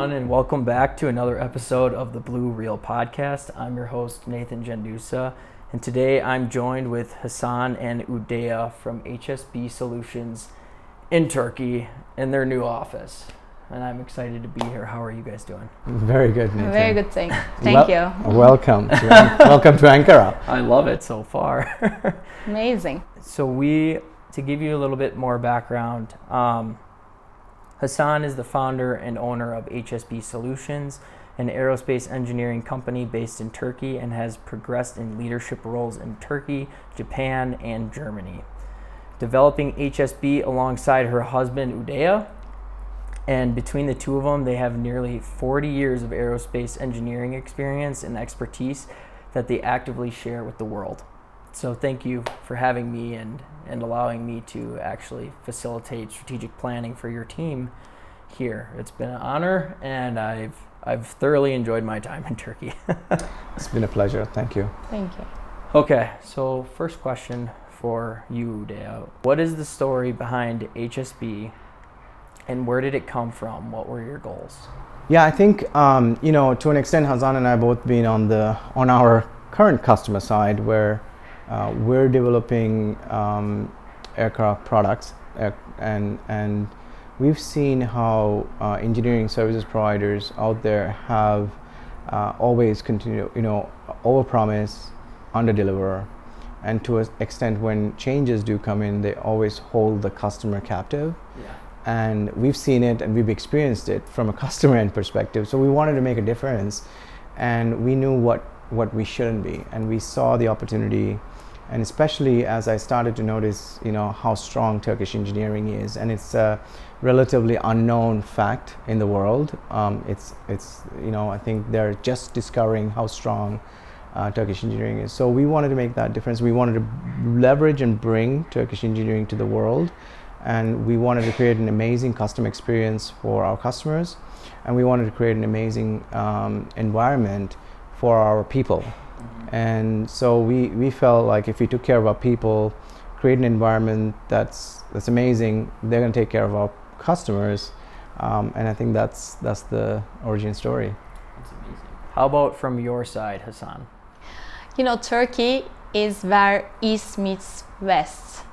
everyone, and welcome back to another episode of the BLU Real podcast. I'm your host, Nathan Gendusa, and today I'm joined with Hazan and Udaya from HSB Solutions in Turkey in their new office. And I'm excited to be here. How are you guys doing? Very good, Nathan. Very good thing. Thank you. Welcome to Ankara. I love it so far. Amazing. So to give you a little bit more background, Hazan is the founder and owner of HSB Solutions, an aerospace engineering company based in Turkey, and has progressed in leadership roles in Turkey, Japan, and Germany. Developing HSB alongside her husband, Udaya, and between the two of them, they have nearly 40 years of aerospace engineering experience and expertise that they actively share with the world. So thank you for having me and allowing me to actually facilitate strategic planning for your team here. It's been an honor, and I've thoroughly enjoyed my time in Turkey. It's been a pleasure. Thank you. Thank you. Okay, so first question for you, Udaya. What is the story behind HSB, and where did it come from? What were your goals? Yeah, I think to an extent, Hazan and I both been on our current customer side where we're developing aircraft products, and we've seen how engineering services providers out there have always continued, overpromise, underdeliver, and to an extent, when changes do come in, they always hold the customer captive. Yeah. And we've seen it and we've experienced it from a customer end perspective. So we wanted to make a difference, and we knew what we shouldn't be, and we saw the opportunity. And especially as I started to notice, how strong Turkish engineering is, and it's a relatively unknown fact in the world. It's I think they're just discovering how strong Turkish engineering is. So we wanted to make that difference. We wanted to leverage and bring Turkish engineering to the world, and we wanted to create an amazing customer experience for our customers, and we wanted to create an amazing environment for our people. And so we felt like if we took care of our people, create an environment that's amazing, they're going to take care of our customers, and I think that's the origin story. That's amazing. How about from your side, Hazan? Turkey is where East meets West.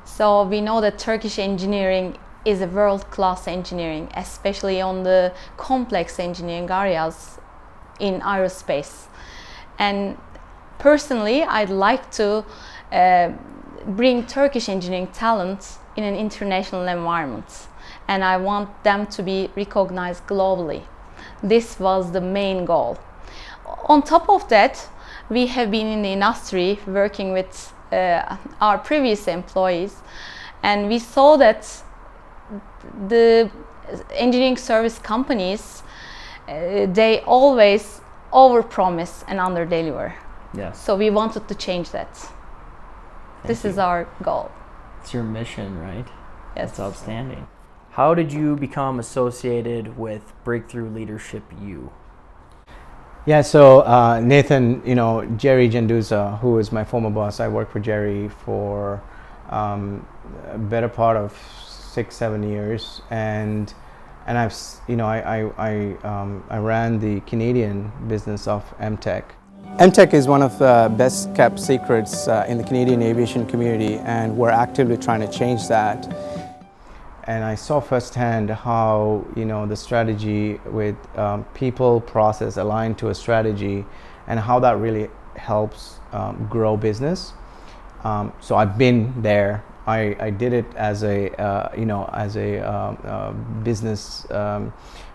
So we know that Turkish engineering is a world-class engineering, especially on the complex engineering areas in aerospace. And personally, I'd like to bring Turkish engineering talent in an international environment, and I want them to be recognized globally. This was the main goal. On top of that, we have been in the industry working with our previous employees, and we saw that the engineering service companies, they always overpromise and underdeliver. Yes. So we wanted to change that. This is our goal. It's your mission, right? Yes. That's outstanding. How did you become associated with Breakthrough Leadership U? Yeah, so Nathan, Jerry Gendusa, who is my former boss, I worked for Jerry for a better part of 6-7 years, and I've I ran the Canadian business of MTech. MTech is one of the best kept secrets in the Canadian aviation community, and we're actively trying to change that. And I saw firsthand how the strategy with people, process aligned to a strategy, and how that really helps grow business. So I've been there. I did it as a business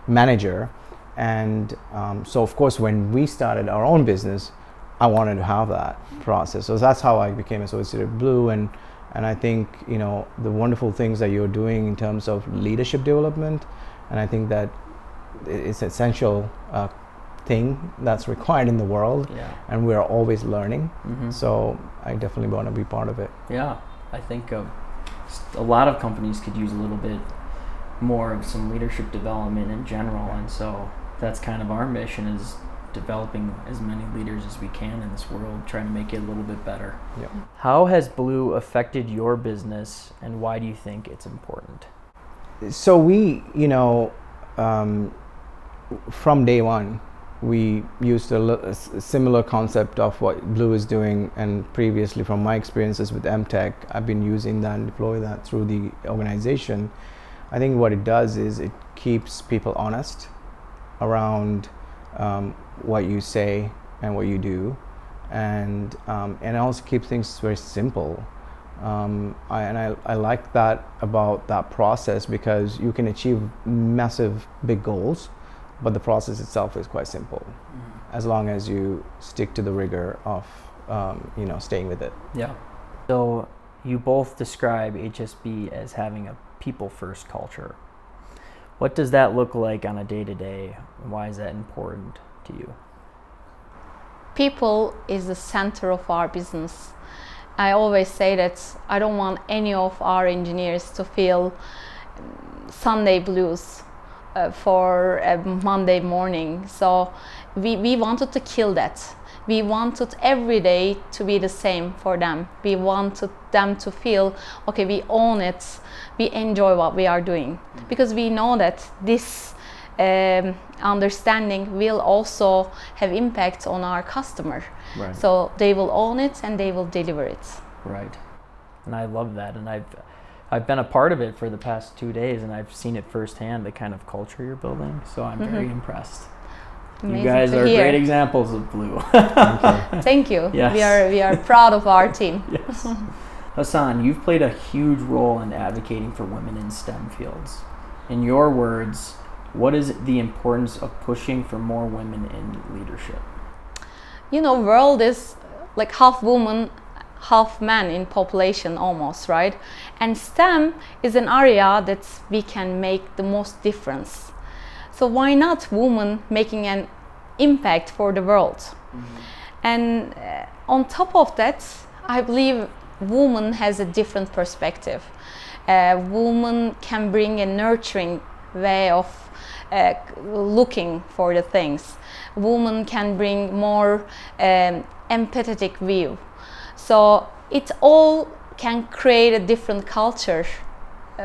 manager, and so of course when we started our own business, I wanted to have that process. So that's how I became associated with BLU, and I think the wonderful things that you're doing in terms of leadership development, and I think that it's an essential thing that's required in the world, and we're always learning. So I definitely want to be part of it. Yeah. I think a lot of companies could use a little bit more of some leadership development in general, and so that's kind of our mission, is developing as many leaders as we can in this world, trying to make it a little bit better. Yep. How has BLU affected your business, and why do you think it's important? So we, from day one, we used a similar concept of what BLU is doing, and previously from my experiences with MTech, I've been using that and deploy that through the organization. I think what it does is it keeps people honest around what you say and what you do, and it also keeps things very simple. I like that about that process, because you can achieve massive big goals, but the process itself is quite simple, as long as you stick to the rigor of staying with it. Yeah. So you both describe HSB as having a people first culture. What does that look like on a day-to-day, and why is that important to you? People is the center of our business. I always say that I don't want any of our engineers to feel Sunday blues for a Monday morning. So we wanted to kill that. We wanted every day to be the same for them. We wanted them to feel, okay, we own it, we enjoy what we are doing. Because we know that this understanding will also have impact on our customer. Right. So they will own it and they will deliver it. Right. And I love that. And I've been a part of it for the past 2 days, and I've seen it firsthand, the kind of culture you're building. So I'm very impressed. Amazing. You guys are great examples of BLU. Thank you. Yes. We are proud of our team. Yes. Hazan, you've played a huge role in advocating for women in STEM fields. In your words, what is the importance of pushing for more women in leadership? World is like half woman, half man in population almost, right? And STEM is an area that we can make the most difference. So why not women making an impact for the world? And on top of that, I believe woman has a different perspective. Woman can bring a nurturing way of looking for the things. Woman can bring more empathetic view. So it all can create a different culture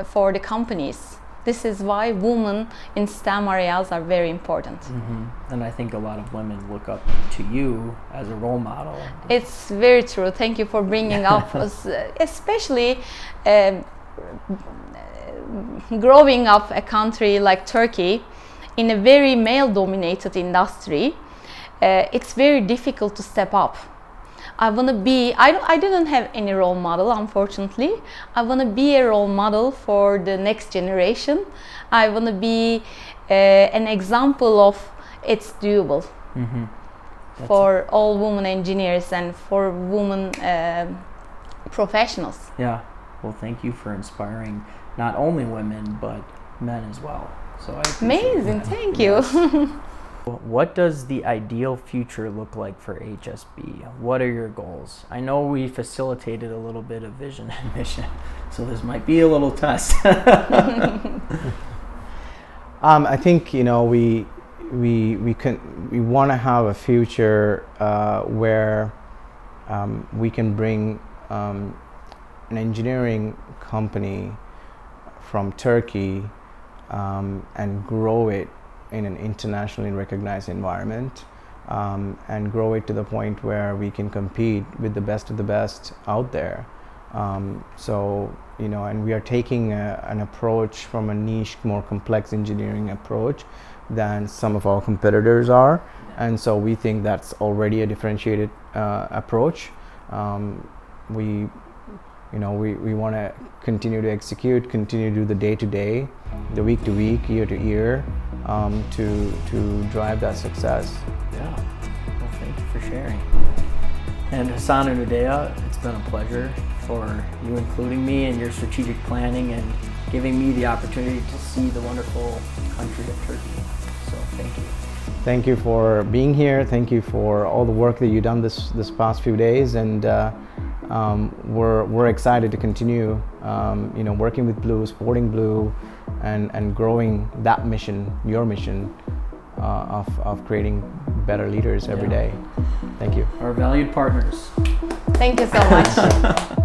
for the companies. This is why women in STEM areas are very important. And I think a lot of women look up to you as a role model. It's very true. Thank you for bringing up us, especially growing up a country like Turkey in a very male-dominated industry. It's very difficult to step up. I didn't have any role model, unfortunately. I want to be a role model for the next generation. I want to be an example of it's doable for all women engineers and for women professionals. Yeah. Well, thank you for inspiring not only women, but men as well. So I appreciate Amazing. that. Thank Yes. you. What does the ideal future look like for HSB? What are your goals? I know we facilitated a little bit of vision and mission, so this might be a little test. I think we want to have a future where we can bring an engineering company from Turkey and grow it in an internationally recognized environment, and grow it to the point where we can compete with the best of the best out there. And we are taking an approach from a niche, more complex engineering approach than some of our competitors are, and so we think that's already a differentiated approach. We want to continue to execute, continue to do the day-to-day, the week-to-week, year-to-year, to drive that success. Yeah. Well, thank you for sharing. And Hazan and Udaya, it's been a pleasure for you including me in your strategic planning and giving me the opportunity to see the wonderful country of Turkey. So thank you. Thank you for being here. Thank you for all the work that you've done this past few days, and we're excited to continue working with BLU, supporting BLU, and growing that mission, your mission of creating better leaders every day. Thank you. Our valued partners. Thank you so much.